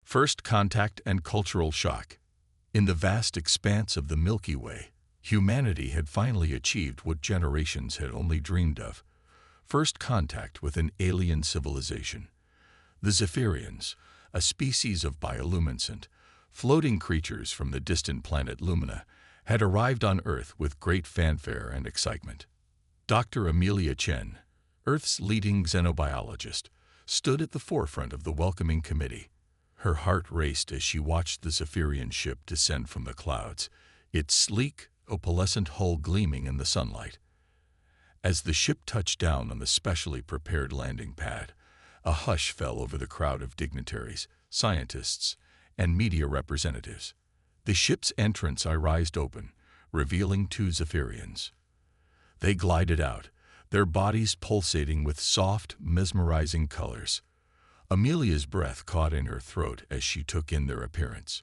First contact and cultural shock. In the vast expanse of the Milky Way, humanity had finally achieved what generations had only dreamed of. First contact with an alien civilization. The Zephyrians, a species of bioluminescent, floating creatures from the distant planet Lumina, had arrived on Earth with great fanfare and excitement. Dr. Amelia Chen, Earth's leading xenobiologist, stood at the forefront of the welcoming committee. Her heart raced as she watched the Zephyrian ship descend from the clouds, its sleek, opalescent hull gleaming in the sunlight. As the ship touched down on the specially prepared landing pad, a hush fell over the crowd of dignitaries, scientists, and media representatives. The ship's entrance eyes open, revealing two Zephyrians. They glided out, their bodies pulsating with soft, mesmerizing colors. Amelia's breath caught in her throat as she took in their appearance.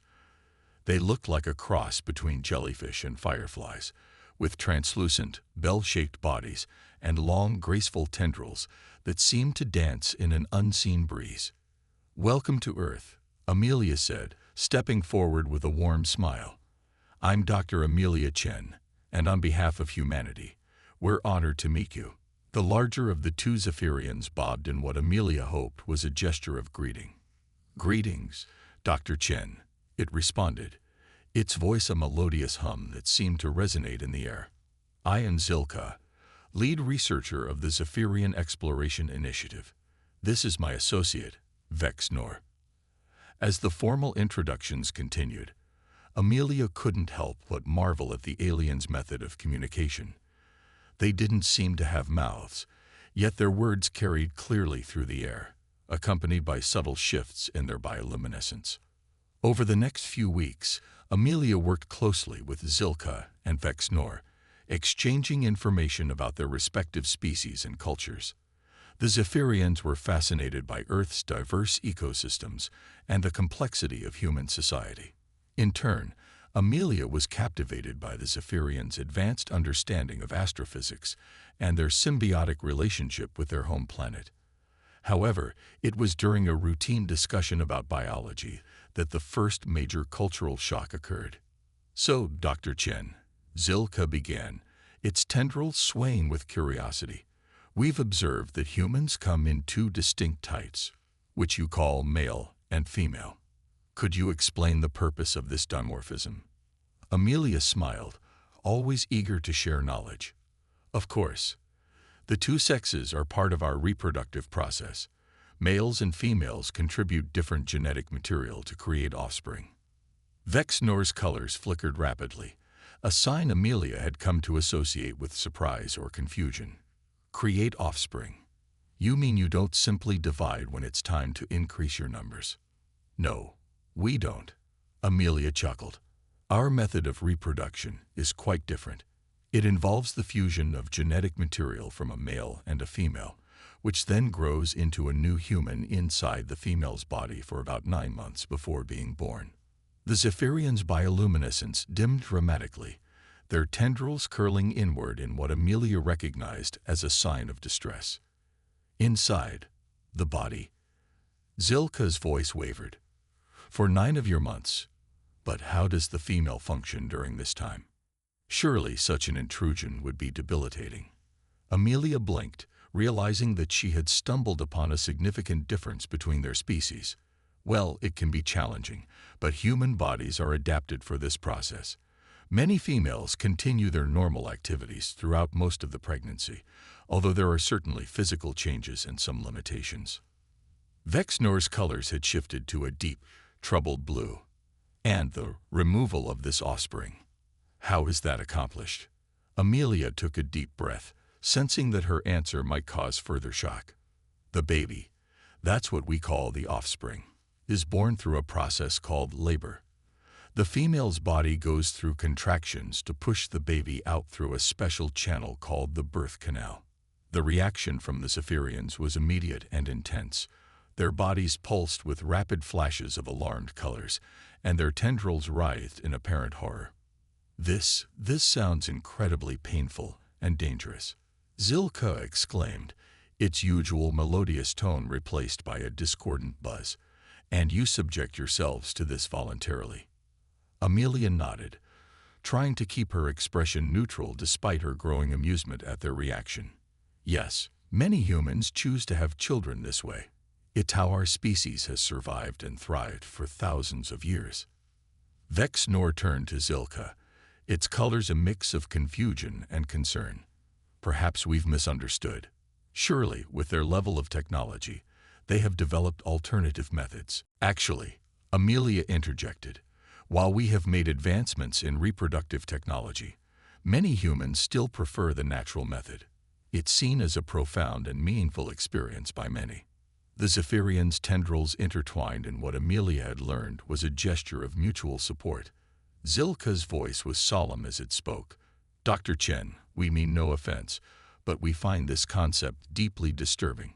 They looked like a cross between jellyfish and fireflies, with translucent, bell-shaped bodies and long, graceful tendrils that seemed to dance in an unseen breeze. "Welcome to Earth," Amelia said, stepping forward with a warm smile. "I'm Dr. Amelia Chen, and on behalf of humanity, we're honored to meet you." The larger of the two Zephyrians bobbed in what Amelia hoped was a gesture of greeting. "Greetings, Dr. Chen," it responded, its voice a melodious hum that seemed to resonate in the air. "I am Zilka, lead researcher of the Zephyrian Exploration Initiative. This is my associate, Vexnor." As the formal introductions continued, Amelia couldn't help but marvel at the aliens' method of communication. They didn't seem to have mouths, yet their words carried clearly through the air, accompanied by subtle shifts in their bioluminescence. Over the next few weeks, Amelia worked closely with Zilka and Vexnor, exchanging information about their respective species and cultures. The Zephyrians were fascinated by Earth's diverse ecosystems and the complexity of human society. In turn, Amelia was captivated by the Zephyrians' advanced understanding of astrophysics and their symbiotic relationship with their home planet. However, it was during a routine discussion about biology that the first major cultural shock occurred. "So, Dr. Chen," Zilka began, its tendrils swaying with curiosity, "we've observed that humans come in two distinct types, which you call male and female. Could you explain the purpose of this dimorphism?" Amelia smiled, always eager to share knowledge. "Of course. The two sexes are part of our reproductive process. Males and females contribute different genetic material to create offspring." Vexnor's colors flickered rapidly, a sign Amelia had come to associate with surprise or confusion. "Create offspring? You mean you don't simply divide when it's time to increase your numbers?" "No, we don't," Amelia chuckled. "Our method of reproduction is quite different. It involves the fusion of genetic material from a male and a female, which then grows into a new human inside the female's body for about 9 months before being born." The Zephyrians' bioluminescence dimmed dramatically, their tendrils curling inward in what Amelia recognized as a sign of distress. "Inside the body," Zilka's voice wavered. "For 9 of your months. But how does the female function during this time? Surely such an intrusion would be debilitating." Amelia blinked, realizing that she had stumbled upon a significant difference between their species. "Well, it can be challenging, but human bodies are adapted for this process. Many females continue their normal activities throughout most of the pregnancy, although there are certainly physical changes and some limitations." Vexnor's colors had shifted to a deep, troubled blue. "And the removal of this offspring. How is that accomplished?" Amelia took a deep breath, sensing that her answer might cause further shock. "The baby, that's what we call the offspring, is born through a process called labor. The female's body goes through contractions to push the baby out through a special channel called the birth canal." The reaction from the Zephyrians was immediate and intense. Their bodies pulsed with rapid flashes of alarmed colors, and their tendrils writhed in apparent horror. This sounds incredibly painful and dangerous," Zilka exclaimed, its usual melodious tone replaced by a discordant buzz. And you subject yourselves to this voluntarily. Amelia nodded, trying to keep her expression neutral despite her growing amusement at their reaction. Yes, many humans choose to have children this way. It's how our species has survived and thrived for thousands of years. Vex nor turned to Zilka, its colors a mix of confusion and concern. Perhaps we've misunderstood. Surely, with their level of technology, they have developed alternative methods. Actually, Amelia interjected, while we have made advancements in reproductive technology, many humans still prefer the natural method. It's seen as a profound and meaningful experience by many. The Zephyrian's tendrils intertwined in what Amelia had learned was a gesture of mutual support. Zilka's voice was solemn as it spoke. Dr. Chen, we mean no offense, but we find this concept deeply disturbing.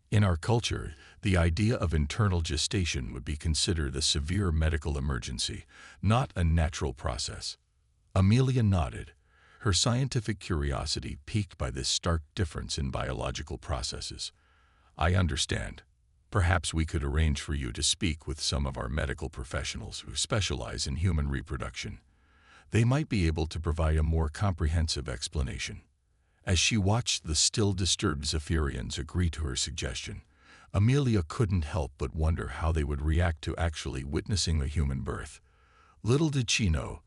In our culture, the idea of internal gestation would be considered a severe medical emergency, not a natural process. Amelia nodded, her scientific curiosity piqued by this stark difference in biological processes. I understand. Perhaps we could arrange for you to speak with some of our medical professionals who specialize in human reproduction. They might be able to provide a more comprehensive explanation. As she watched the still disturbed Zephyrians agree to her suggestion, Amelia couldn't help but wonder how they would react to actually witnessing a human birth. Little did she know,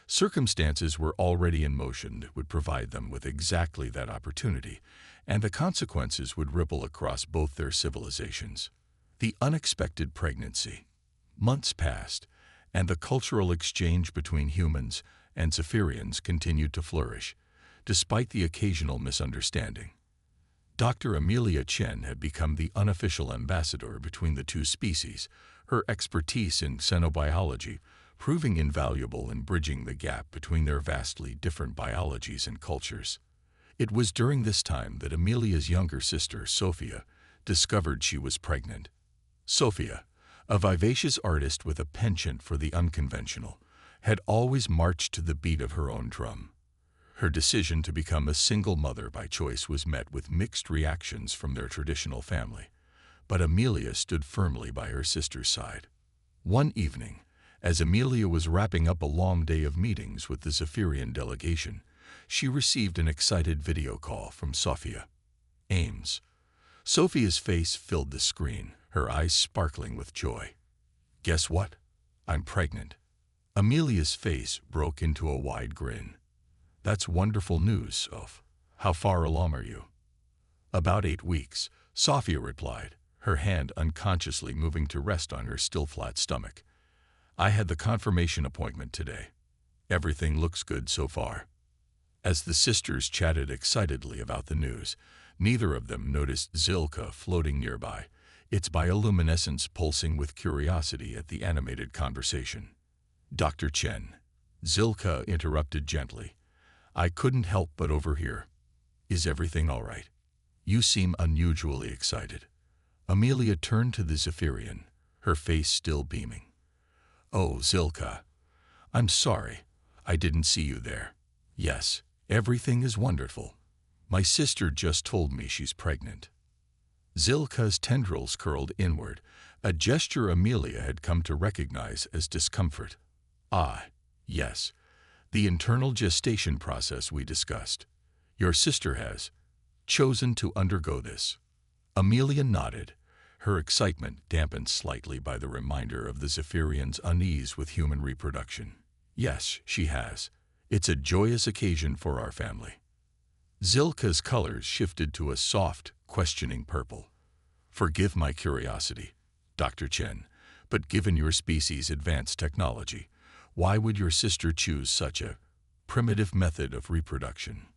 circumstances were already in motion that would provide them with exactly that opportunity, and the consequences would ripple across both their civilizations. The unexpected pregnancy. Months passed, and the cultural exchange between humans and Zephyrians continued to flourish, despite the occasional misunderstanding. Dr. Amelia Chen had become the unofficial ambassador between the two species, her expertise in xenobiology proving invaluable in bridging the gap between their vastly different biologies and cultures. It was during this time that Amelia's younger sister, Sophia, discovered she was pregnant. Sophia, a vivacious artist with a penchant for the unconventional, had always marched to the beat of her own drum. Her decision to become a single mother by choice was met with mixed reactions from their traditional family, but Amelia stood firmly by her sister's side. One evening, as Amelia was wrapping up a long day of meetings with the Zephyrian delegation, she received an excited video call from Sophia. Ames. Sophia's face filled the screen, her eyes sparkling with joy. Guess what? I'm pregnant. Amelia's face broke into a wide grin. That's wonderful news, Soph. How far along are you? About 8 weeks, Sophia replied, her hand unconsciously moving to rest on her still flat stomach. I had the confirmation appointment today. Everything looks good so far. As the sisters chatted excitedly about the news, neither of them noticed Zilka floating nearby, its bioluminescence pulsing with curiosity at the animated conversation. Dr. Chen. Zilka interrupted gently. I couldn't help but overhear. Is everything all right? You seem unusually excited. Amelia turned to the Zephyrian, her face still beaming. Oh, Zilka. I'm sorry. I didn't see you there. Yes, everything is wonderful. My sister just told me she's pregnant. Zilka's tendrils curled inward, a gesture Amelia had come to recognize as discomfort. Ah, yes, the internal gestation process we discussed. Your sister has chosen to undergo this. Amelia nodded, her excitement dampened slightly by the reminder of the Zephyrian's unease with human reproduction. Yes, she has. It's a joyous occasion for our family. Zilka's colors shifted to a soft, questioning purple. Forgive my curiosity, Dr. Chen, but given your species' advanced technology, why would your sister choose such a primitive method of reproduction?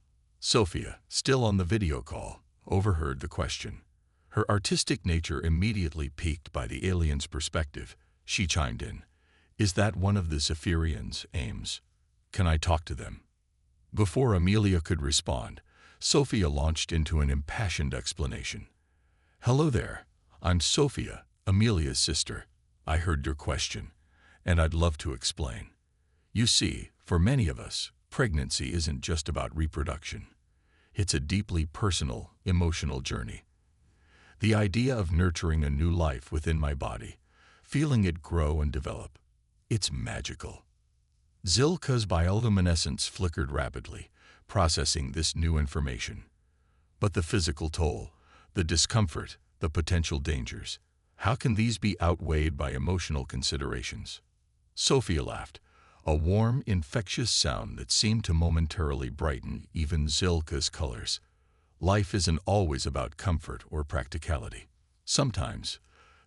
Sophia, still on the video call, overheard the question. Her artistic nature immediately piqued by the alien's perspective. She chimed in. Is that one of the Zephyrians' aims? Can I talk to them? Before Amelia could respond, Sophia launched into an impassioned explanation. Hello there. I'm Sophia, Amelia's sister. I heard your question, and I'd love to explain. You see, for many of us, pregnancy isn't just about reproduction. It's a deeply personal, emotional journey. The idea of nurturing a new life within my body, feeling it grow and develop. It's magical. Zilka's bioluminescence flickered rapidly, processing this new information. But the physical toll, the discomfort, the potential dangers, how can these be outweighed by emotional considerations? Sophia laughed, a warm, infectious sound that seemed to momentarily brighten even Zilka's colors. Life isn't always about comfort or practicality. Sometimes,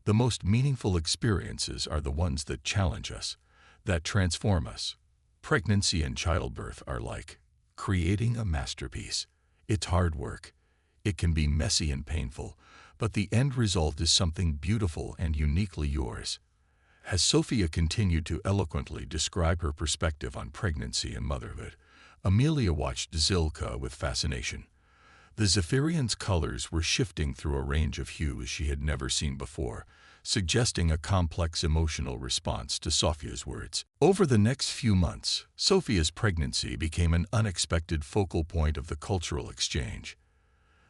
the most meaningful experiences are the ones that challenge us, that transform us. Pregnancy and childbirth are like creating a masterpiece. It's hard work. It can be messy and painful, but the end result is something beautiful and uniquely yours. As Sophia continued to eloquently describe her perspective on pregnancy and motherhood, Amelia watched Zilka with fascination. The Zephyrian's colors were shifting through a range of hues she had never seen before, suggesting a complex emotional response to Sophia's words. Over the next few months, Sophia's pregnancy became an unexpected focal point of the cultural exchange.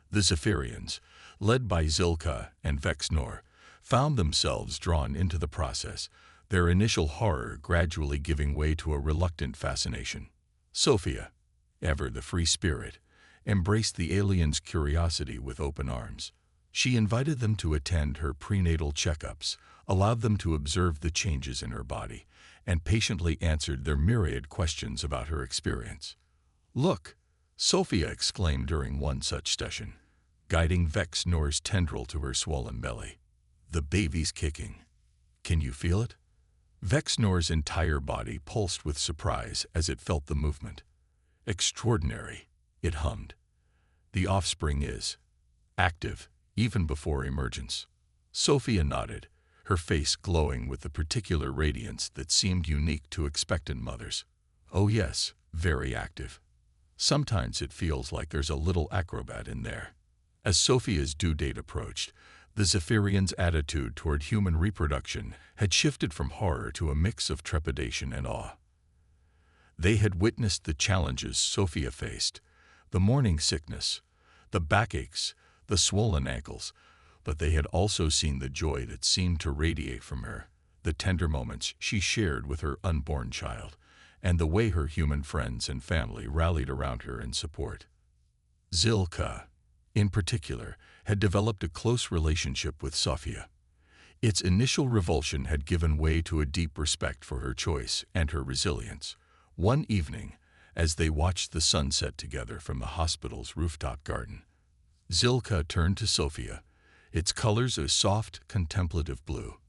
The Zephyrians, led by Zilka and Vexnor, found themselves drawn into the process, their initial horror gradually giving way to a reluctant fascination. Sophia, ever the free spirit, embraced the aliens' curiosity with open arms. She invited them to attend her prenatal checkups, allowed them to observe the changes in her body, and patiently answered their myriad questions about her experience. "Look," Sophia exclaimed during one such session, guiding Vexnor's tendril to her swollen belly. "The baby's kicking. Can you feel it?" Vexnor's entire body pulsed with surprise as it felt the movement. "Extraordinary," it hummed. "The offspring is active, even before emergence." Sophia nodded, her face glowing with the particular radiance that seemed unique to expectant mothers. "Oh yes, very active. Sometimes it feels like there's a little acrobat in there." As Sophia's due date approached, the Zephyrians' attitude toward human reproduction had shifted from horror to a mix of trepidation and awe. They had witnessed the challenges Sophia faced, the morning sickness, the backaches, the swollen ankles, but they had also seen the joy that seemed to radiate from her, the tender moments she shared with her unborn child, and the way her human friends and family rallied around her in support. Zilka, in particular, had developed a close relationship with Sophia. Its initial revulsion had given way to a deep respect for her choice and her resilience. One evening, as they watched the sunset together from the hospital's rooftop garden, Zilka turned to Sophia, its colors a soft, contemplative blue.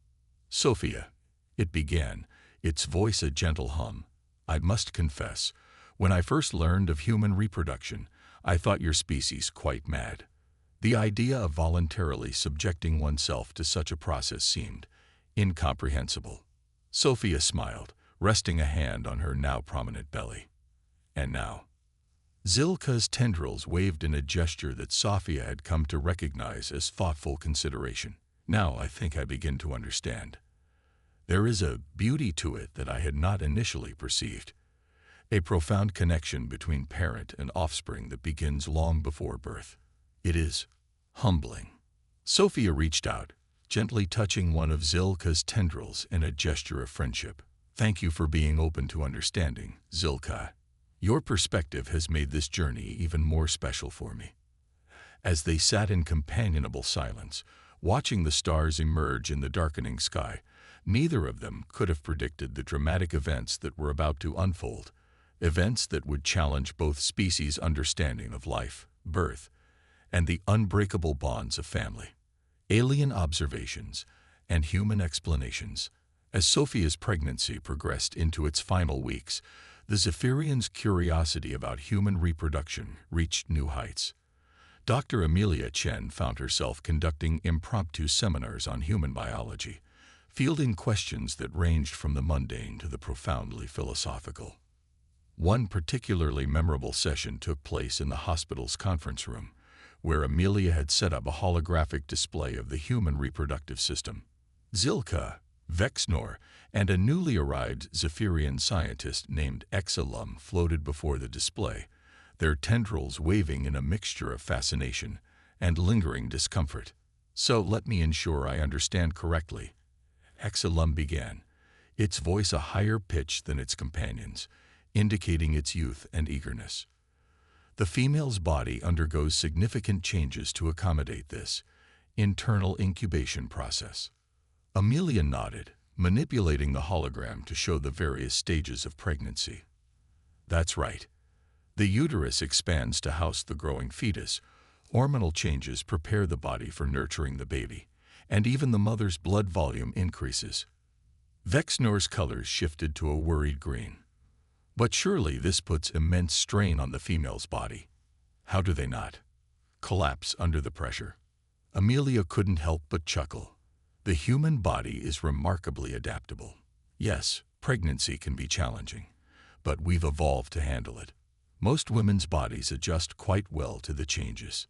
"Sophia," it began, its voice a gentle hum, "I must confess, when I first learned of human reproduction, I thought your species quite mad. The idea of voluntarily subjecting oneself to such a process seemed incomprehensible." Sophia smiled, resting a hand on her now prominent belly. "And now?" Zilka's tendrils waved in a gesture that Sophia had come to recognize as thoughtful consideration. "Now I think I begin to understand. There is a beauty to it that I had not initially perceived. A profound connection between parent and offspring that begins long before birth. It is humbling." Sophia reached out, gently touching one of Zilka's tendrils in a gesture of friendship. "Thank you for being open to understanding, Zilka. Your perspective has made this journey even more special for me." As they sat in companionable silence, watching the stars emerge in the darkening sky, neither of them could have predicted the dramatic events that were about to unfold, events that would challenge both species' understanding of life, birth, and the unbreakable bonds of family. Alien observations and human explanations. As Sophia's pregnancy progressed into its final weeks, the Zephyrians' curiosity about human reproduction reached new heights. Dr. Amelia Chen found herself conducting impromptu seminars on human biology, fielding questions that ranged from the mundane to the profoundly philosophical. One particularly memorable session took place in the hospital's conference room, where Amelia had set up a holographic display of the human reproductive system. Zilka, Vexnor, and a newly arrived Zephyrian scientist named Exalum floated before the display, their tendrils waving in a mixture of fascination and lingering discomfort. "So let me ensure I understand correctly. Exilum began, its voice a higher pitch than its companions, indicating its youth and eagerness. The female's body undergoes significant changes to accommodate this internal incubation process. Amelia nodded, manipulating the hologram to show the various stages of pregnancy. That's right. The uterus expands to house the growing fetus, hormonal changes prepare the body for nurturing the baby, and even the mother's blood volume increases. Vexnor's colors shifted to a worried green. But surely this puts immense strain on the female's body. How do they not collapse under the pressure? Amelia couldn't help but chuckle. The human body is remarkably adaptable. Yes, pregnancy can be challenging, but we've evolved to handle it. Most women's bodies adjust quite well to the changes.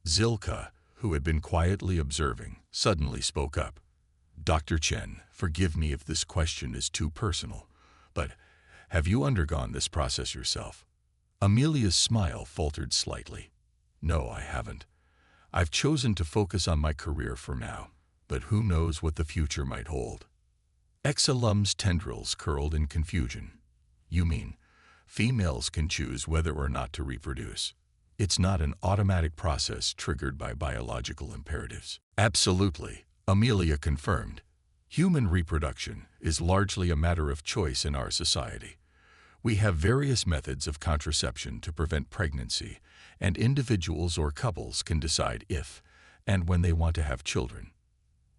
Zilka, who had been quietly observing, suddenly spoke up. Dr. Chen, forgive me if this question is too personal, but have you undergone this process yourself? Amelia's smile faltered slightly. No, I haven't. I've chosen to focus on my career for now, but who knows what the future might hold. Exilum's tendrils curled in confusion. You mean, females can choose whether or not to reproduce? It's not an automatic process triggered by biological imperatives. Absolutely, Amelia confirmed. Human reproduction is largely a matter of choice in our society. We have various methods of contraception to prevent pregnancy, and individuals or couples can decide if and when they want to have children.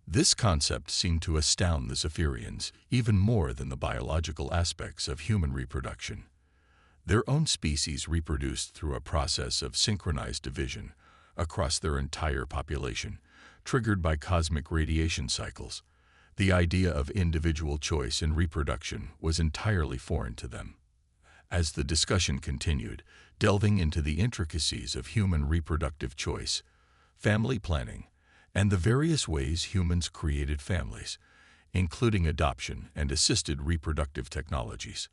This concept seemed to astound the Zephyrians even more than the biological aspects of human reproduction. Their own species reproduced through a process of synchronized division across their entire population, triggered by cosmic radiation cycles. The idea of individual choice in reproduction was entirely foreign to them. As the discussion continued, delving into the intricacies of human reproductive choice, family planning, and the various ways humans created families, including adoption and assisted reproductive technologies,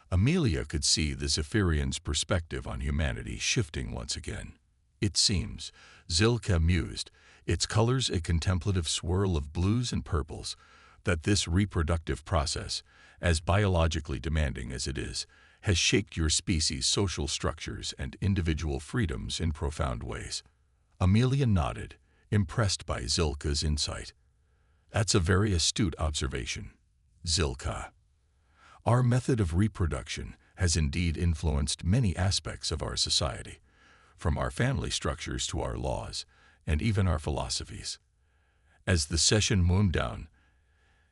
Amelia could see the Zephyrians' perspective on humanity shifting once again. It seems, Zilka mused, its colors a contemplative swirl of blues and purples, that this reproductive process, as biologically demanding as it is, has shaped your species' social structures and individual freedoms in profound ways. Amelia nodded, impressed by Zilka's insight. That's a very astute observation, Zilka. Our method of reproduction has indeed influenced many aspects of our society, from our family structures to our laws, and even our philosophies. As the session wound down,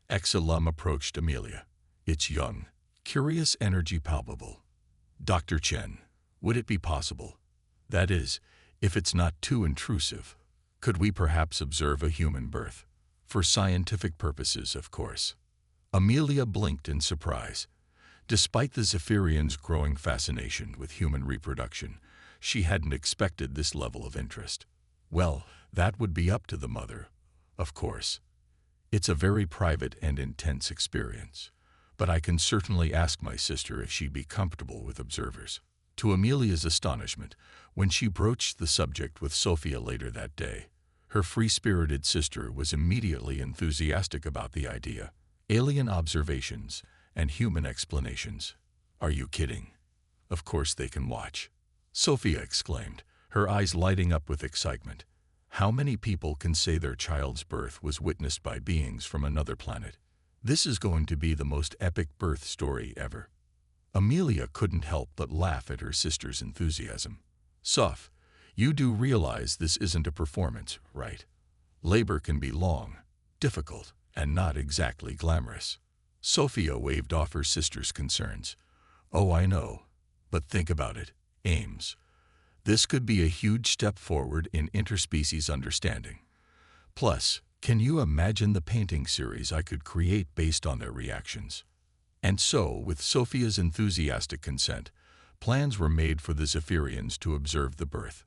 Exilum approached Amelia, its young, curious energy palpable. Dr. Chen, would it be possible? That is, if it's not too intrusive, could we perhaps observe a human birth? For scientific purposes, of course. Amelia blinked in surprise. Despite the Zephyrians' growing fascination with human reproduction, she hadn't expected this level of interest. Well, that would be up to the mother, of course. It's a very private and intense experience, but I can certainly ask my sister if she'd be comfortable with observers. To Amelia's astonishment, when she broached the subject with Sophia later that day, her free-spirited sister was immediately enthusiastic about the idea. Alien observations and human explanations. Are you kidding? Of course they can watch. Sophia exclaimed, her eyes lighting up with excitement. How many people can say their child's birth was witnessed by beings from another planet? This is going to be the most epic birth story ever. Amelia couldn't help but laugh at her sister's enthusiasm. Soph, you do realize this isn't a performance, right? Labor can be long, difficult, and not exactly glamorous. Sophia waved off her sister's concerns. Oh, I know. But think about it, Ames. This could be a huge step forward in interspecies understanding. Plus, can you imagine the painting series I could create based on their reactions? And so, with Sophia's enthusiastic consent, plans were made for the Zephyrians to observe the birth.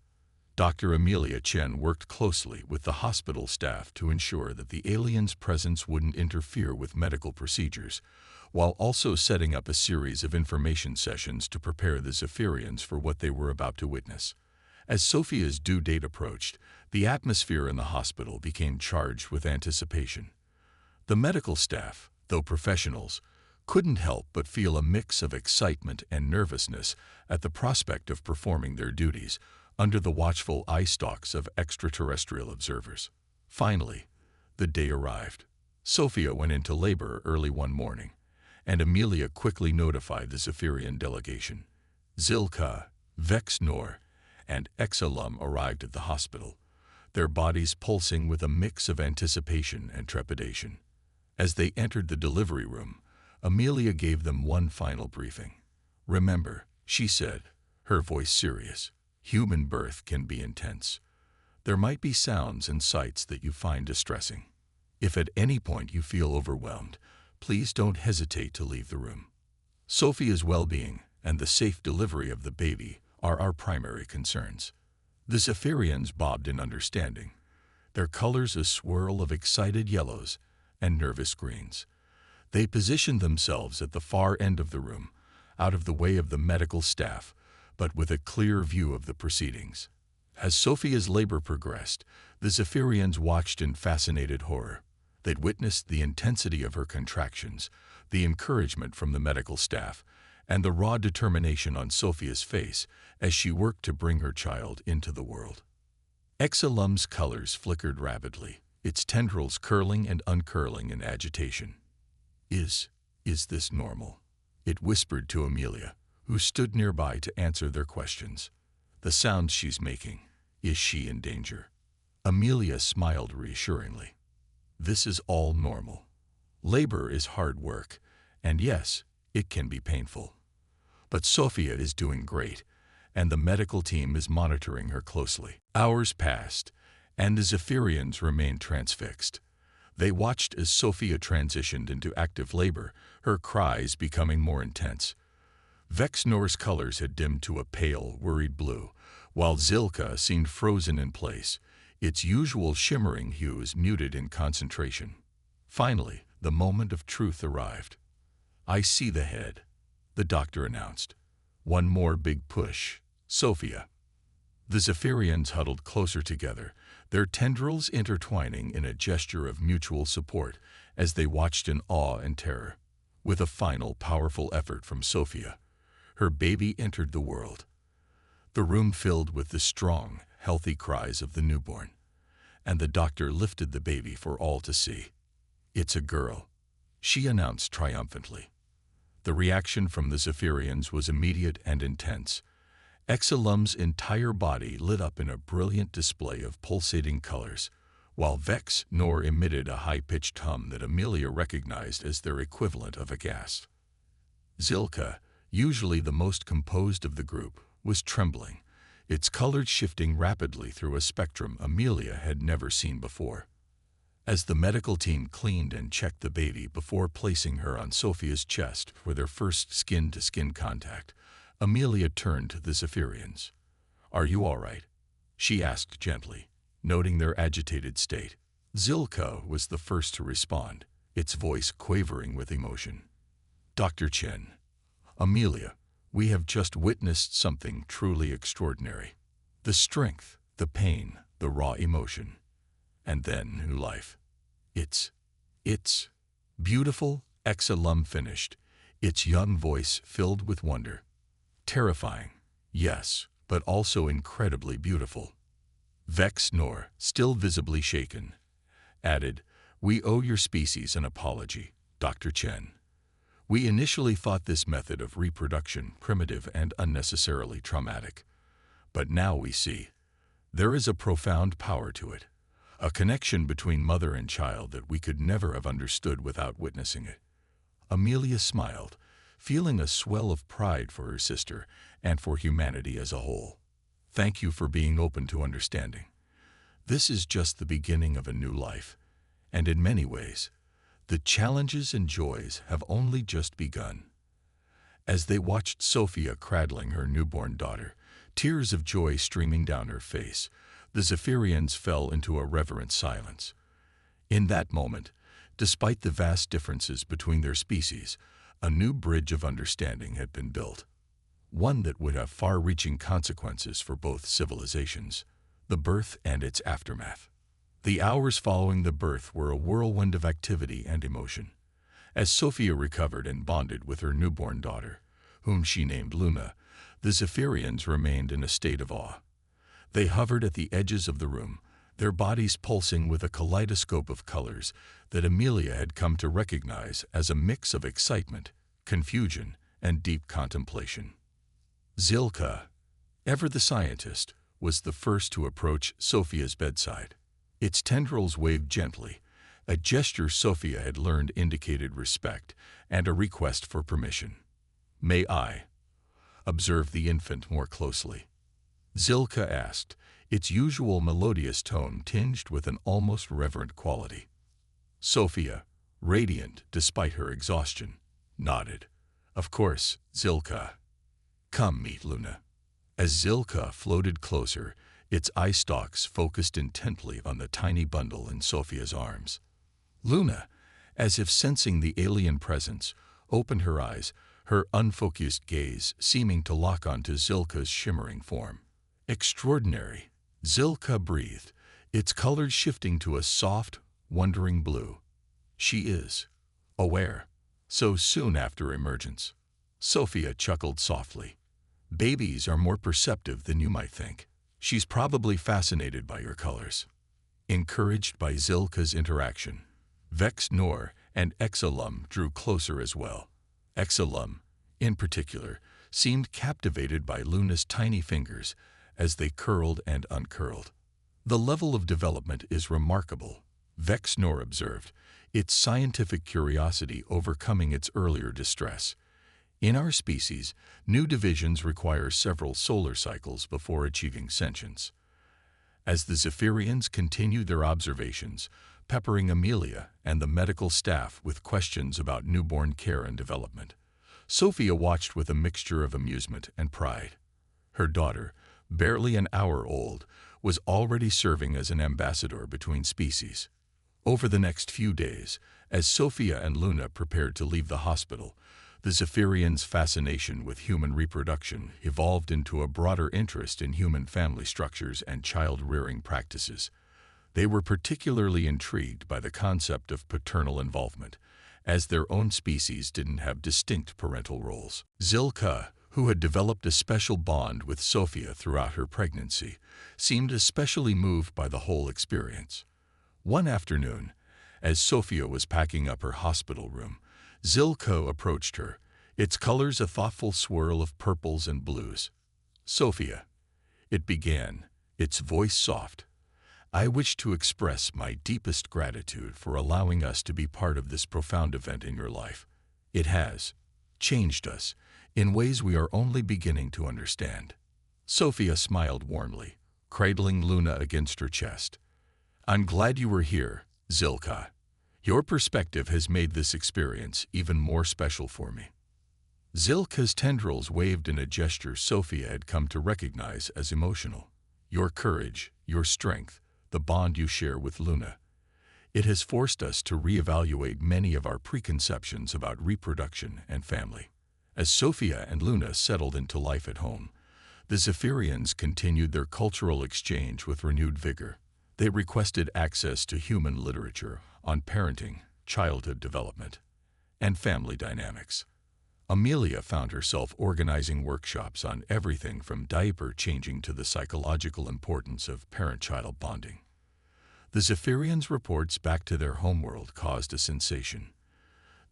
Dr. Amelia Chen worked closely with the hospital staff to ensure that the aliens' presence wouldn't interfere with medical procedures, while also setting up a series of information sessions to prepare the Zephyrians for what they were about to witness. As Sophia's due date approached, the atmosphere in the hospital became charged with anticipation. The medical staff, though professionals, couldn't help but feel a mix of excitement and nervousness at the prospect of performing their duties under the watchful eye stalks of extraterrestrial observers. Finally, the day arrived. Sophia went into labor early one morning, and Amelia quickly notified the Zephyrian delegation. Zilka, Vex Nor, and Exalum arrived at the hospital, their bodies pulsing with a mix of anticipation and trepidation. As they entered the delivery room, Amelia gave them one final briefing. "Remember," she said, her voice serious, "human birth can be intense. There might be sounds and sights that you find distressing. If at any point you feel overwhelmed, please don't hesitate to leave the room. Sophia's well-being and the safe delivery of the baby are our primary concerns." The Zephyrians bobbed in understanding, their colors a swirl of excited yellows and nervous greens. They positioned themselves at the far end of the room, out of the way of the medical staff, but with a clear view of the proceedings. As Sophia's labor progressed, the Zephyrians watched in fascinated horror. They'd witnessed the intensity of her contractions, the encouragement from the medical staff, and the raw determination on Sophia's face as she worked to bring her child into the world. Exalum's colors flickered rapidly, its tendrils curling and uncurling in agitation. Is this normal?" it whispered to Amelia, who stood nearby to answer their questions. "The sounds she's making, is she in danger?" Amelia smiled reassuringly. "This is all normal. Labor is hard work, and yes, it can be painful. But Sophia is doing great, and the medical team is monitoring her closely." Hours passed, and the Zephyrians remained transfixed. They watched as Sophia transitioned into active labor, her cries becoming more intense. Vex Nor's colors had dimmed to a pale, worried blue, while Zilka seemed frozen in place, its usual shimmering hues muted in concentration. Finally, the moment of truth arrived. "I see the head," the doctor announced. "One more big push, Sophia." The Zephyrians huddled closer together, their tendrils intertwining in a gesture of mutual support as they watched in awe and terror. With a final, powerful effort from Sophia, her baby entered the world. The room filled with the strong, healthy cries of the newborn, and the doctor lifted the baby for all to see. "It's a girl," she announced triumphantly. The reaction from the Zephyrians was immediate and intense. Exalum's entire body lit up in a brilliant display of pulsating colors, while Vex Nor emitted a high-pitched hum that Amelia recognized as their equivalent of a gasp. Zilka, usually the most composed of the group, was trembling, its colors shifting rapidly through a spectrum Amelia had never seen before. As the medical team cleaned and checked the baby before placing her on Sophia's chest for their first skin-to-skin contact, Amelia turned to the Zephyrians. "Are you all right?" she asked gently, noting their agitated state. Zilka was the first to respond, its voice quavering with emotion. "Dr. Chen, Amelia, we have just witnessed something truly extraordinary. The strength, the pain, the raw emotion, and then new life. It's beautiful," Exalum finished, its young voice filled with wonder. "Terrifying, yes, but also incredibly beautiful." Vex Nor, still visibly shaken, added, "We owe your species an apology, Dr. Chen. We initially thought this method of reproduction primitive and unnecessarily traumatic. But now we see there is a profound power to it, a connection between mother and child that we could never have understood without witnessing it." Amelia smiled, feeling a swell of pride for her sister and for humanity as a whole. "Thank you for being open to understanding. This is just the beginning of a new life, and in many ways, the challenges and joys have only just begun." As they watched Sophia cradling her newborn daughter, tears of joy streaming down her face, the Zephyrians fell into a reverent silence. In that moment, despite the vast differences between their species, a new bridge of understanding had been built, one that would have far-reaching consequences for both civilizations, the birth and its aftermath. The hours following the birth were a whirlwind of activity and emotion. As Sophia recovered and bonded with her newborn daughter, whom she named Luna, the Zephyrians remained in a state of awe. They hovered at the edges of the room, their bodies pulsing with a kaleidoscope of colors that Amelia had come to recognize as a mix of excitement, confusion, and deep contemplation. Zilka, ever the scientist, was the first to approach Sophia's bedside. Its tendrils waved gently, a gesture Sophia had learned indicated respect and a request for permission. "May I observe the infant more closely?" Zilka asked, its usual melodious tone tinged with an almost reverent quality. Sophia, radiant despite her exhaustion, nodded. "Of course, Zilka. Come meet Luna." As Zilka floated closer, its eye stalks focused intently on the tiny bundle in Sophia's arms. Luna, as if sensing the alien presence, opened her eyes, her unfocused gaze seeming to lock onto Zilka's shimmering form. "Extraordinary," Zilka breathed, its colors shifting to a soft, wondering blue. "She is aware so soon after emergence." Sophia chuckled softly. "Babies are more perceptive than you might think. She's probably fascinated by your colors." Encouraged by Zilka's interaction, Vex Nor and Exalum drew closer as well. Exalum, in particular, seemed captivated by Luna's tiny fingers as they curled and uncurled. "The level of development is remarkable," Vex Nor observed, its scientific curiosity overcoming its earlier distress. "In our species, new divisions require several solar cycles before achieving sentience." As the Zephyrians continued their observations, peppering Amelia and the medical staff with questions about newborn care and development, Sophia watched with a mixture of amusement and pride. Her daughter, barely an hour old, was already serving as an ambassador between species. Over the next few days, as Sophia and Luna prepared to leave the hospital, the Zephyrians' fascination with human reproduction evolved into a broader interest in human family structures and child-rearing practices. They were particularly intrigued by the concept of paternal involvement, as their own species didn't have distinct parental roles. Zilka, who had developed a special bond with Sophia throughout her pregnancy, seemed especially moved by the whole experience. One afternoon, as Sophia was packing up her hospital room, Zilka approached her, its colors a thoughtful swirl of purples and blues. "Sophia," it began, its voice soft, "I wish to express my deepest gratitude for allowing us to be part of this profound event in your life. It has changed us in ways we are only beginning to understand." Sophia smiled warmly, cradling Luna against her chest. "I'm glad you were here, Zilka. Your perspective has made this experience even more special for me." Zilka's tendrils waved in a gesture Sophia had come to recognize as emotional. "Your courage, your strength, the bond you share with Luna. It has forced us to reevaluate many of our preconceptions about reproduction and family." As Sophia and Luna settled into life at home, the Zephyrians continued their cultural exchange with renewed vigor. They requested access to human literature on parenting, childhood development, and family dynamics. Amelia found herself organizing workshops on everything from diaper changing to the psychological importance of parent-child bonding. The Zephyrians' reports back to their homeworld caused a sensation.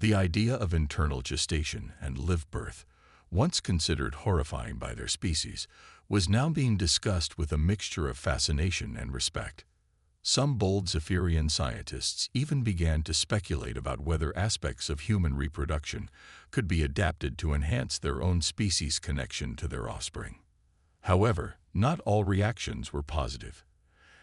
The idea of internal gestation and live birth, once considered horrifying by their species, was now being discussed with a mixture of fascination and respect. Some bold Zephyrian scientists even began to speculate about whether aspects of human reproduction could be adapted to enhance their own species' connection to their offspring. However, not all reactions were positive.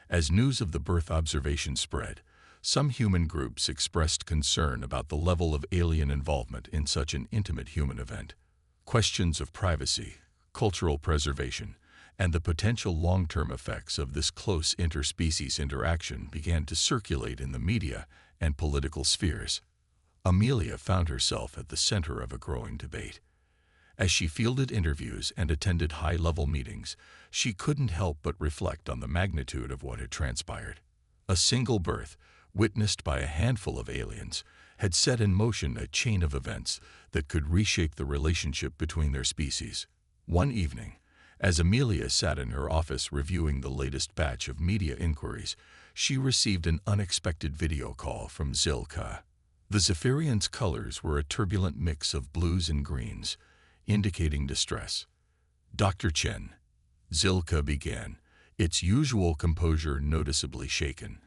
As news of the birth observation spread, some human groups expressed concern about the level of alien involvement in such an intimate human event. Questions of privacy, cultural preservation, and the potential long-term effects of this close interspecies interaction began to circulate in the media and political spheres. Amelia found herself at the center of a growing debate. As she fielded interviews and attended high-level meetings, she couldn't help but reflect on the magnitude of what had transpired. A single birth, witnessed by a handful of aliens, had set in motion a chain of events that could reshape the relationship between their species. One evening, as Amelia sat in her office reviewing the latest batch of media inquiries, she received an unexpected video call from Zilka. The Zephyrian's colors were a turbulent mix of blues and greens, indicating distress. "Dr. Chen," Zilka began, its usual composure noticeably shaken,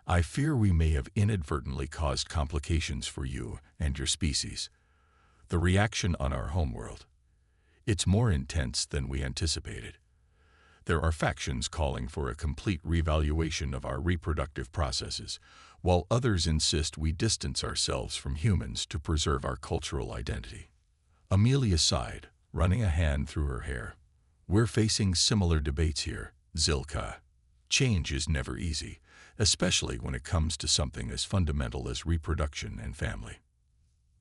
"I fear we may have inadvertently caused complications for you and your species. The reaction on our homeworld, it's more intense than we anticipated. There are factions calling for a complete reevaluation of our reproductive processes, while others insist we distance ourselves from humans to preserve our cultural identity." Amelia sighed, running a hand through her hair. "We're facing similar debates here, Zilka. Change is never easy, especially when it comes to something as fundamental as reproduction and family."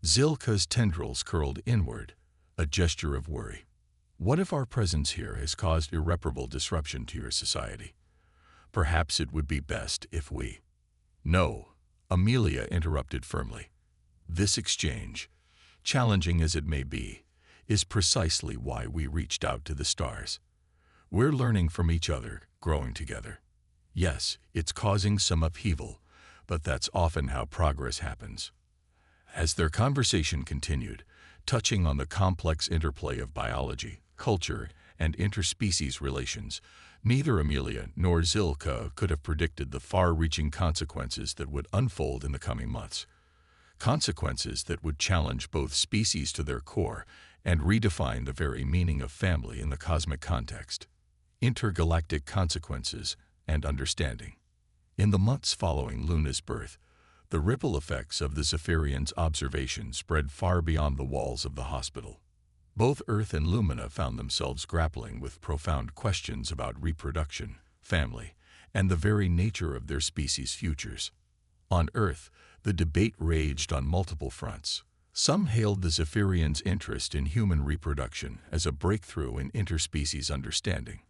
Zilka's tendrils curled inward, a gesture of worry. "What if our presence here has caused irreparable disruption to your society? Perhaps it would be best if we—" "No," Amelia interrupted firmly. "This exchange, challenging as it may be, is precisely why we reached out to the stars. We're learning from each other, growing together. Yes, it's causing some upheaval, but that's often how progress happens." As their conversation continued, touching on the complex interplay of biology, culture, and interspecies relations, neither Amelia nor Zilka could have predicted the far-reaching consequences that would unfold in the coming months. Consequences that would challenge both species to their core and redefine the very meaning of family in the cosmic context. Intergalactic consequences and understanding. In the months following Luna's birth, the ripple effects of the Zephyrian's observation spread far beyond the walls of the hospital. Both Earth and Lumina found themselves grappling with profound questions about reproduction, family, and the very nature of their species' futures. On Earth, the debate raged on multiple fronts. Some hailed the Zephyrians' interest in human reproduction as a breakthrough in interspecies understanding,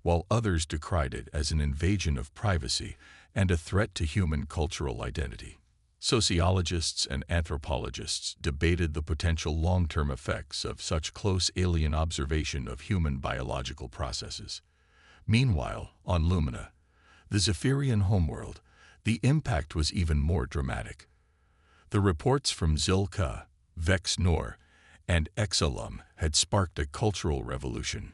while others decried it as an invasion of privacy and a threat to human cultural identity. Sociologists and anthropologists debated the potential long-term effects of such close alien observation of human biological processes. Meanwhile, on Lumina, the Zephyrian homeworld, the impact was even more dramatic. The reports from Zilka, Vex Nor, and Exalum had sparked a cultural revolution.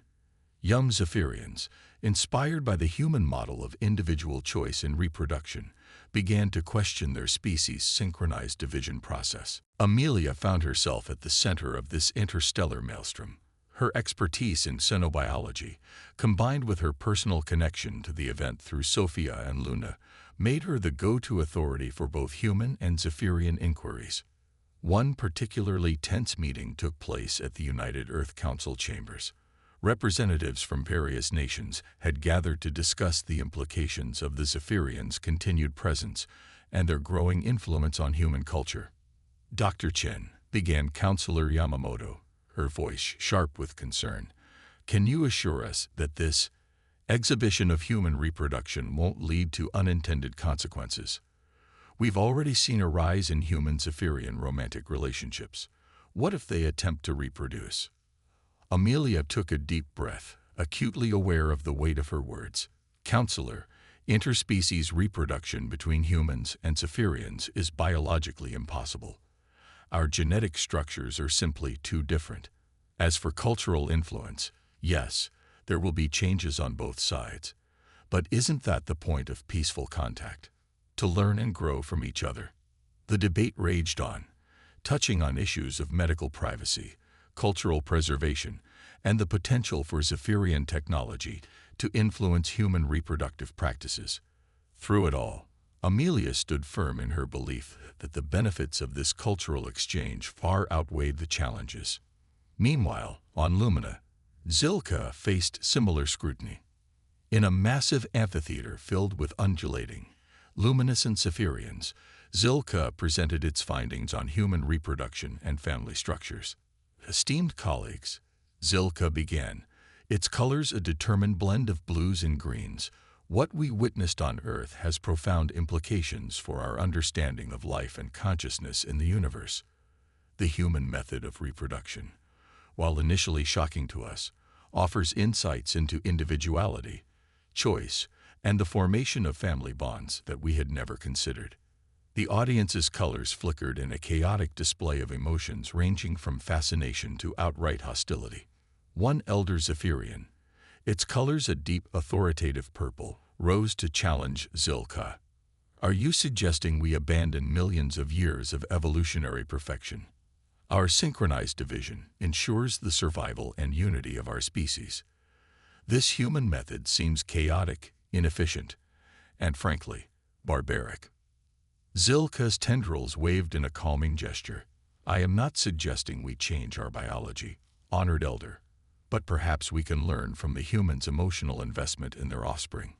Young Zephyrians, inspired by the human model of individual choice in reproduction, began to question their species' synchronized division process. Amelia found herself at the center of this interstellar maelstrom. Her expertise in xenobiology, combined with her personal connection to the event through Sophia and Luna, made her the go-to authority for both human and Zephyrian inquiries. One particularly tense meeting took place at the United Earth Council chambers. Representatives from various nations had gathered to discuss the implications of the Zephyrians' continued presence and their growing influence on human culture. "Dr. Chen," began Counselor Yamamoto, her voice sharp with concern, "can you assure us that this exhibition of human reproduction won't lead to unintended consequences? We've already seen a rise in human Zephyrian romantic relationships. What if they attempt to reproduce?" Amelia took a deep breath, acutely aware of the weight of her words. "Counselor, interspecies reproduction between humans and Zephyrians is biologically impossible. Our genetic structures are simply too different. As for cultural influence, yes, there will be changes on both sides. But isn't that the point of peaceful contact? To learn and grow from each other?" The debate raged on, touching on issues of medical privacy, cultural preservation, and the potential for Zephyrian technology to influence human reproductive practices. Through it all, Amelia stood firm in her belief that the benefits of this cultural exchange far outweighed the challenges. Meanwhile, on Lumina, Zilka faced similar scrutiny. In a massive amphitheater filled with undulating, luminescent Zephyrians, Zilka presented its findings on human reproduction and family structures. "Esteemed colleagues," Zilka began, its colors a determined blend of blues and greens, What we witnessed on Earth has profound implications for our understanding of life and consciousness in the universe. The human method of reproduction, while initially shocking to us, offers insights into individuality, choice, and the formation of family bonds that we had never considered. The audience's colors flickered in a chaotic display of emotions ranging from fascination to outright hostility. One elder Zephyrian, its colors a deep authoritative purple, rose to challenge Zilka. "Are you suggesting we abandon millions of years of evolutionary perfection? Our synchronized division ensures the survival and unity of our species. This human method seems chaotic, inefficient, and frankly, barbaric." Zilka's tendrils waved in a calming gesture. "I am not suggesting we change our biology, honored elder, but perhaps we can learn from the humans' emotional investment in their offspring.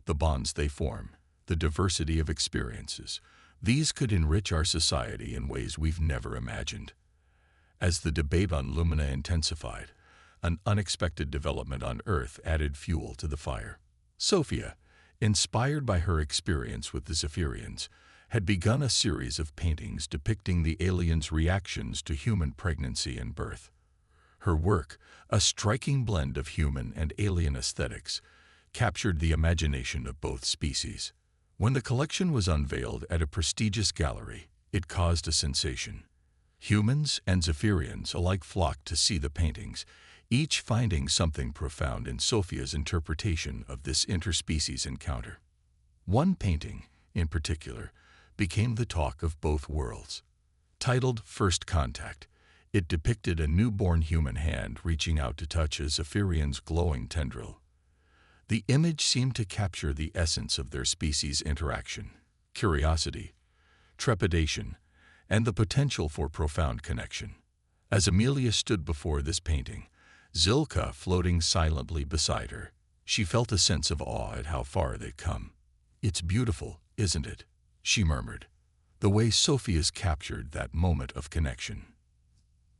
The bonds they form, the diversity of experiences, these could enrich our society in ways we've never imagined." As the debate on Lumina intensified, an unexpected development on Earth added fuel to the fire. Sophia, inspired by her experience with the Zephyrians, had begun a series of paintings depicting the aliens' reactions to human pregnancy and birth. Her work, a striking blend of human and alien aesthetics, captured the imagination of both species. When the collection was unveiled at a prestigious gallery, it caused a sensation. Humans and Zephyrians alike flocked to see the paintings, each finding something profound in Sophia's interpretation of this interspecies encounter. One painting, in particular, became the talk of both worlds. Titled First Contact, it depicted a newborn human hand reaching out to touch a Zephyrian's glowing tendril. The image seemed to capture the essence of their species' interaction: curiosity, trepidation, and the potential for profound connection. As Amelia stood before this painting, Zilka floating silently beside her, she felt a sense of awe at how far they'd come. "It's beautiful, isn't it?" she murmured, the way Sophia's captured that moment of connection.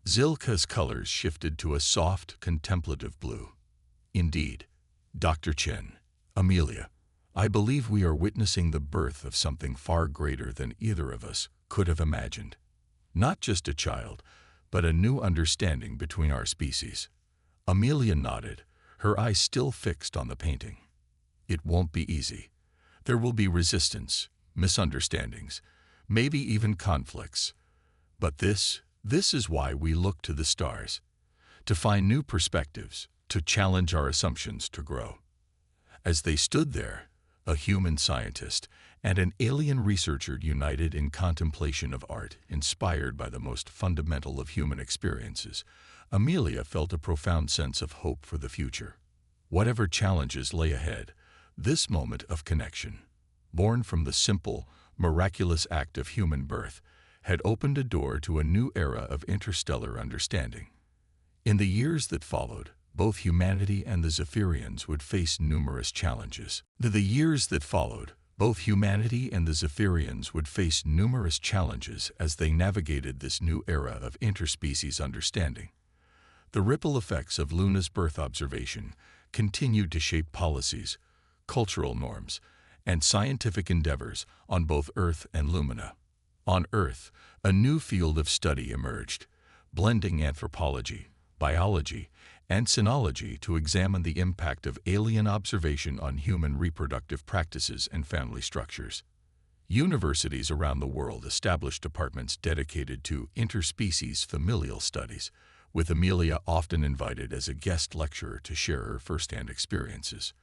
Zilka's colors shifted to a soft, contemplative blue. "Indeed, Dr. Chen, Amelia, I believe we are witnessing the birth of something far greater than either of us could have imagined. Not just a child, but a new understanding between our species." Amelia nodded, her eyes still fixed on the painting. "It won't be easy. There will be resistance, misunderstandings, maybe even conflicts. But this is why we look to the stars, to find new perspectives, to challenge our assumptions, to grow." As they stood there, a human scientist and an alien researcher united in contemplation of art inspired by the most fundamental of human experiences, Amelia felt a profound sense of hope for the future. Whatever challenges lay ahead, this moment of connection, born from the simple, miraculous act of human birth, had opened a door to a new era of interstellar understanding. In the years that followed, both humanity and the Zephyrians would face numerous challenges. As they navigated this new era of interspecies understanding. The ripple effects of Luna's birth observation continued to shape policies, cultural norms, and scientific endeavors on both Earth and Lumina. On Earth, a new field of study emerged, blending anthropology, biology, and sinology to examine the impact of alien observation on human reproductive practices and family structures. Universities around the world established departments dedicated to interspecies familial studies, with Amelia often invited as a guest lecturer to share her firsthand experiences.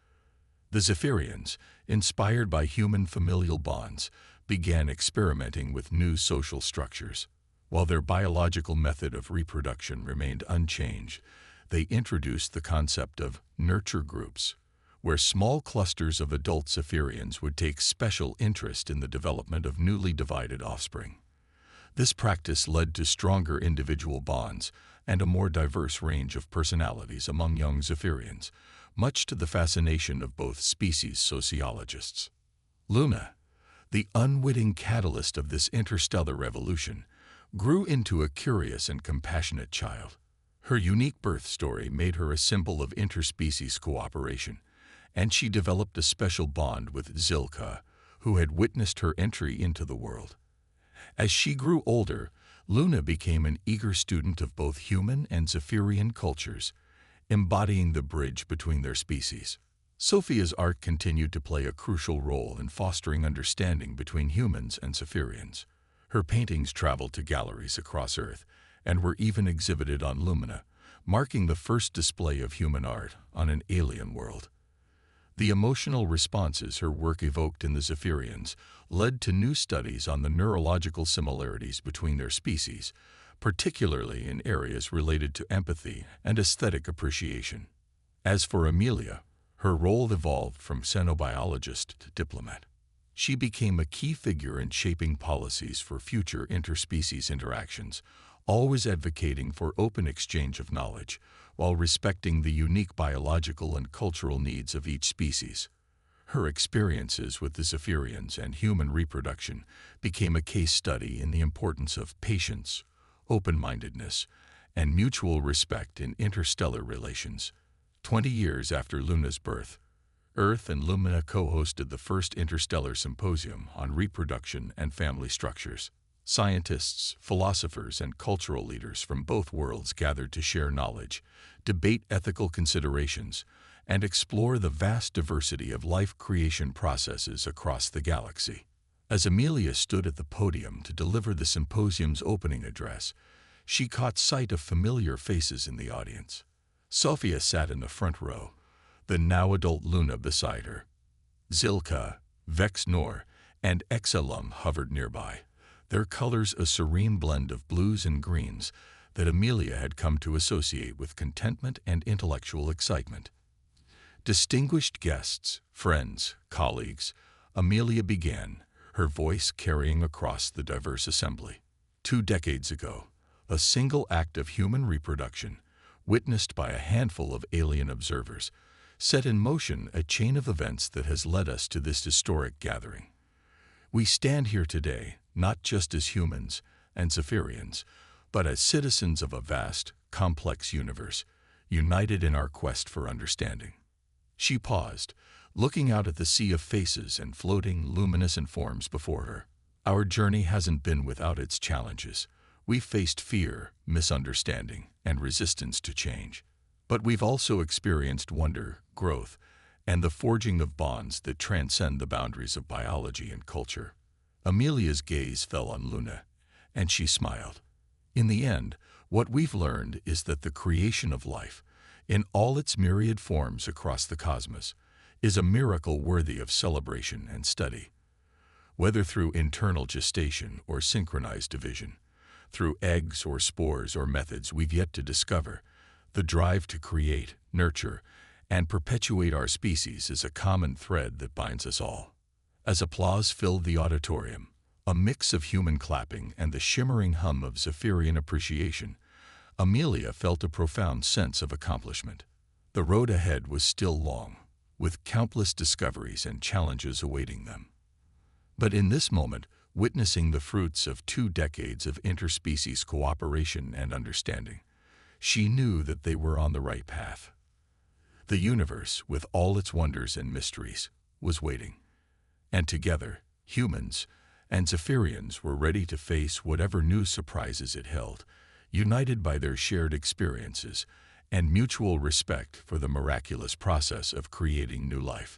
The Zephyrians, inspired by human familial bonds, began experimenting with new social structures. While their biological method of reproduction remained unchanged, they introduced the concept of nurture groups, where small clusters of adult Zephyrians would take special interest in the development of newly divided offspring. This practice led to stronger individual bonds and a more diverse range of personalities among young Zephyrians, much to the fascination of both species sociologists. Luna, the unwitting catalyst of this interstellar revolution, grew into a curious and compassionate child. Her unique birth story made her a symbol of interspecies cooperation, and she developed a special bond with Zilka, who had witnessed her entry into the world. As she grew older, Luna became an eager student of both human and Zephyrian cultures, embodying the bridge between their species. Sophia's art continued to play a crucial role in fostering understanding between humans and Zephyrians. Her paintings traveled to galleries across Earth and were even exhibited on Lumina, marking the first display of human art on an alien world. The emotional responses her work evoked in the Zephyrians led to new studies on the neurological similarities between their species, particularly in areas related to empathy and aesthetic appreciation. As for Amelia, her role evolved from xenobiologist to diplomat. She became a key figure in shaping policies for future interspecies interactions, always advocating for open exchange of knowledge, while respecting the unique biological and cultural needs of each species. Her experiences with the Zephyrians and human reproduction became a case study in the importance of patience, open-mindedness, and mutual respect in interstellar relations. 20 years after Luna's birth, Earth and Lumina co-hosted the first interstellar symposium on reproduction and family structures. Scientists, philosophers, and cultural leaders from both worlds gathered to share knowledge, debate ethical considerations, and explore the vast diversity of life creation processes across the galaxy. As Amelia stood at the podium to deliver the symposium's opening address, she caught sight of familiar faces in the audience. Sophia sat in the front row, the now-adult Luna beside her. Zilka, Vex Nor, and Exalum hovered nearby, their colors a serene blend of blues and greens that Amelia had come to associate with contentment and intellectual excitement. Distinguished guests, friends, colleagues, Amelia began, her voice carrying across the diverse assembly. 2 decades ago, a single act of human reproduction, witnessed by a handful of alien observers, set in motion a chain of events that has led us to this historic gathering. We stand here today not just as humans and Zephyrians, but as citizens of a vast, complex universe, united in our quest for understanding. She paused, looking out at the sea of faces and floating, luminescent forms before her. Our journey hasn't been without its challenges. We've faced fear, misunderstanding, and resistance to change. But we've also experienced wonder, growth, and the forging of bonds that transcend the boundaries of biology and culture. Amelia's gaze fell on Luna, and she smiled. In the end, what we've learned is that the creation of life, in all its myriad forms across the cosmos, is a miracle worthy of celebration and study. Whether through internal gestation or synchronized division, through eggs or spores or methods we've yet to discover, the drive to create, nurture, and perpetuate our species is a common thread that binds us all. As applause filled the auditorium, a mix of human clapping and the shimmering hum of Zephyrian appreciation, Amelia felt a profound sense of accomplishment. The road ahead was still long, with countless discoveries and challenges awaiting them. But in this moment, witnessing the fruits of 2 decades of interspecies cooperation and understanding, she knew that they were on the right path. The universe, with all its wonders and mysteries, was waiting. And together, humans and Zephyrians were ready to face whatever new surprises it held, united by their shared experiences and mutual respect for the miraculous process of creating new life.